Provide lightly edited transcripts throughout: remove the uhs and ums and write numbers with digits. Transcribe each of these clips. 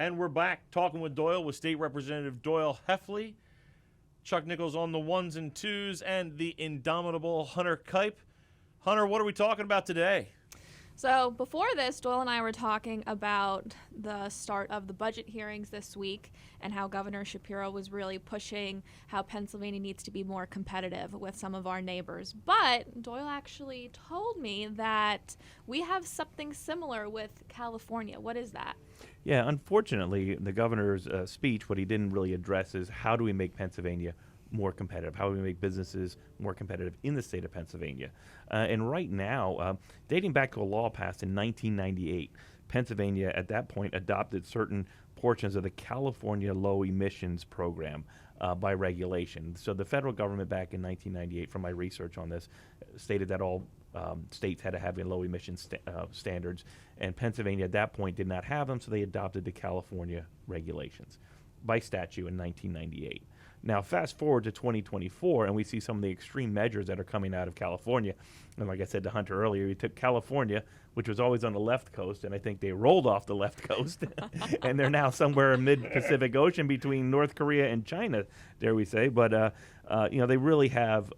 And we're back talking with Doyle with State Representative Doyle Heffley, Chuck Nichols on the ones and twos, and the indomitable Hunter Kipe. Hunter, what are we talking about today? So before this, Doyle and I were talking about the start of the budget hearings this week and how Governor Shapiro was really pushing how Pennsylvania needs to be more competitive with some of our neighbors. But Doyle actually told me that we have something similar with California. What is that? Yeah, unfortunately, the governor's speech, what he didn't really address is how do we make Pennsylvania more competitive? How do we make businesses more competitive in the state of Pennsylvania? And right now, dating back to a law passed in 1998, Pennsylvania at that point adopted certain portions of the California Low Emissions Program by regulation. So the federal government back in 1998, from my research on this, stated that all states had to have low emission standards, and Pennsylvania at that point did not have them, so they adopted the California regulations by statute in 1998. Now, fast forward to 2024, and we see some of the extreme measures that are coming out of California. And like I said to Hunter earlier, we took California, which was always on the left coast, and I think they rolled off the left coast, and they're now somewhere in mid-Pacific Ocean between North Korea and China, dare we say. But they really have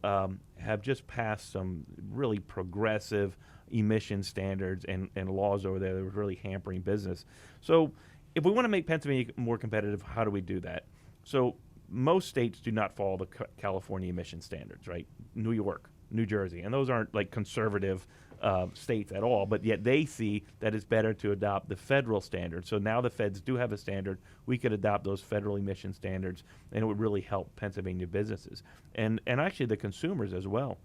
just passed some really progressive emission standards and laws over there that were really hampering business. So if we want to make Pennsylvania more competitive, how do we do that? So most states do not follow the California emission standards, right? New York, New Jersey, and those aren't like conservative states at all, but yet they see that it's better to adopt the federal standard. So now the feds do have a standard. We could adopt those federal emission standards, and it would really help Pennsylvania businesses and actually the consumers as well.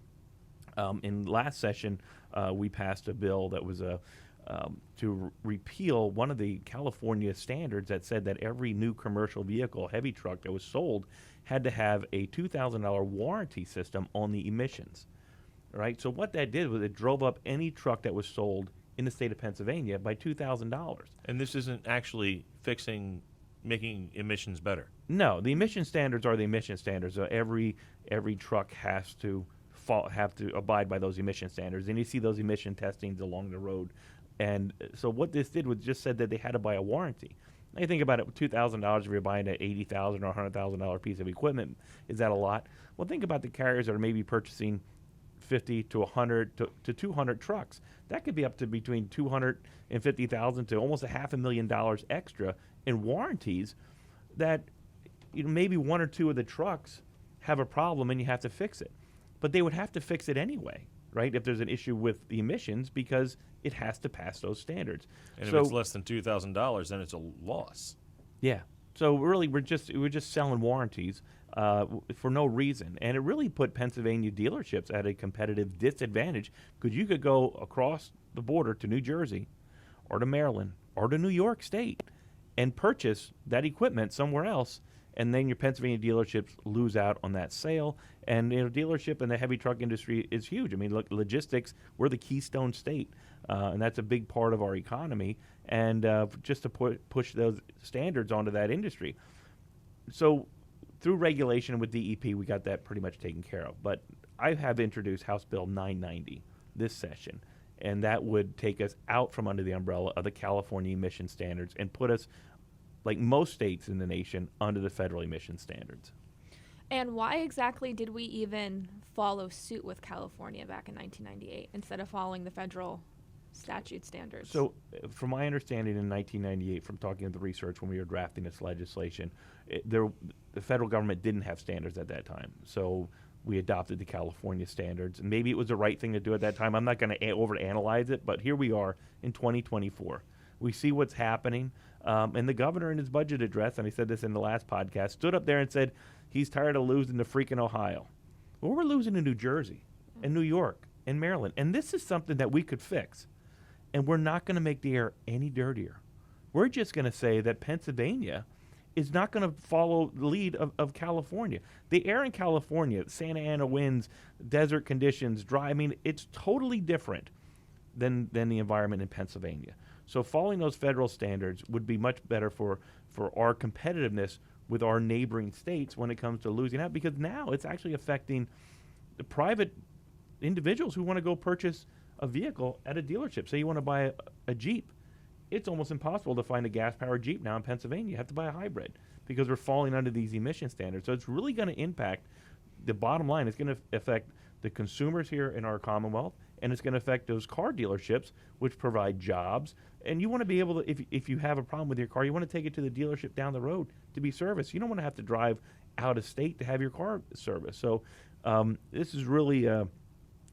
In last session, we passed a bill that was to repeal one of the California standards that said that every new commercial vehicle, heavy truck that was sold, had to have a $2,000 warranty system on the emissions. Right? So what that did was it drove up any truck that was sold in the state of Pennsylvania by $2,000. And this isn't actually making emissions better. No, the emission standards are the emission standards. So every truck has to abide by those emission standards, and you see those emission testings along the road. And so what this did was just said that they had to buy a warranty. Now you think about it, $2,000 if you're buying an $80,000 or $100,000 piece of equipment, is that a lot? Well, think about the carriers that are maybe purchasing 50 to 100 to 200 trucks. That could be up to between $250,000 to almost $500,000 extra in warranties that maybe one or two of the trucks have a problem and you have to fix it. But they would have to fix it anyway, right, if there's an issue with the emissions, because it has to pass those standards. And if it's less than $2,000, then it's a loss. Yeah. So really, we're just selling warranties for no reason, and it really put Pennsylvania dealerships at a competitive disadvantage, because you could go across the border to New Jersey, or to Maryland, or to New York State, and purchase that equipment somewhere else. And then your Pennsylvania dealerships lose out on that sale. And dealership in the heavy truck industry is huge. I mean, look, logistics, we're the Keystone State, and that's a big part of our economy. And just to push those standards onto that industry. So through regulation with DEP, we got that pretty much taken care of. But I have introduced House Bill 990 this session, and that would take us out from under the umbrella of the California emission standards and put us, like most states in the nation, under the federal emission standards. And why exactly did we even follow suit with California back in 1998 instead of following the federal statute standards? So from my understanding in 1998, from talking to the research when we were drafting this legislation, the federal government didn't have standards at that time. So we adopted the California standards. And maybe it was the right thing to do at that time. I'm not going to overanalyze it, but here we are in 2024. We see what's happening. And the governor in his budget address, and I said this in the last podcast, stood up there and said he's tired of losing to freaking Ohio. Well, we're losing to New Jersey and New York and Maryland. And this is something that we could fix. And we're not going to make the air any dirtier. We're just going to say that Pennsylvania is not going to follow the lead of California. The air in California, Santa Ana winds, desert conditions, dry, I mean, it's totally different than the environment in Pennsylvania. So following those federal standards would be much better for our competitiveness with our neighboring states when it comes to losing out, because now it's actually affecting the private individuals who want to go purchase a vehicle at a dealership. Say you want to buy a Jeep. it's almost impossible to find a gas-powered Jeep now in Pennsylvania. You have to buy a hybrid because we're falling under these emission standards. So it's really going to impact the bottom line. It's going to affect the consumers here in our Commonwealth, and it's going to affect those car dealerships, which provide jobs. And you want to be able to, if you have a problem with your car, you want to take it to the dealership down the road to be serviced. You don't want to have to drive out of state to have your car serviced. So this is really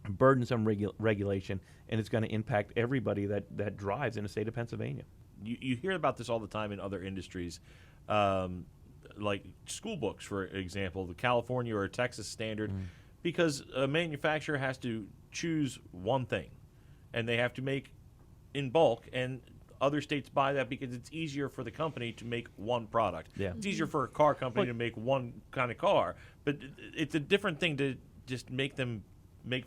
burdensome regulation, and it's going to impact everybody that drives in the state of Pennsylvania. You hear about this all the time in other industries, like school books, for example, the California or Texas standard, because a manufacturer has to choose one thing, and they have to make in bulk, and other states buy that because it's easier for the company to make one product. Yeah. It's easier for a car company to make one kind of car, but it's a different thing to just make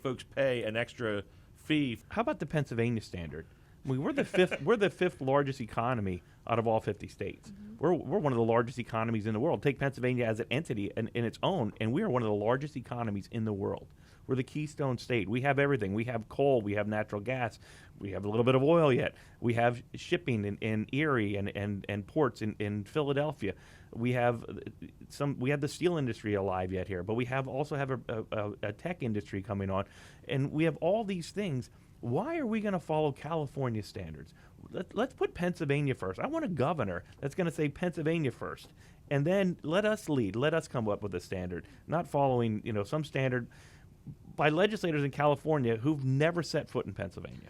folks pay an extra fee. How about the Pennsylvania standard? I mean, we're the fifth. We're the fifth largest economy out of all 50 states. We're one of the largest economies in the world. Take Pennsylvania as an entity in its own, and we are one of the largest economies in the world. We're the Keystone State. We have everything. We have coal. We have natural gas. We have a little bit of oil yet. We have shipping in Erie and ports in Philadelphia. We have the steel industry alive yet here, but we also have a tech industry coming on, and we have all these things. Why are we going to follow California standards? Let's put Pennsylvania first. I want a governor that's going to say Pennsylvania first, and then let us lead. Let us come up with a standard, not following some standard by legislators in California who've never set foot in Pennsylvania.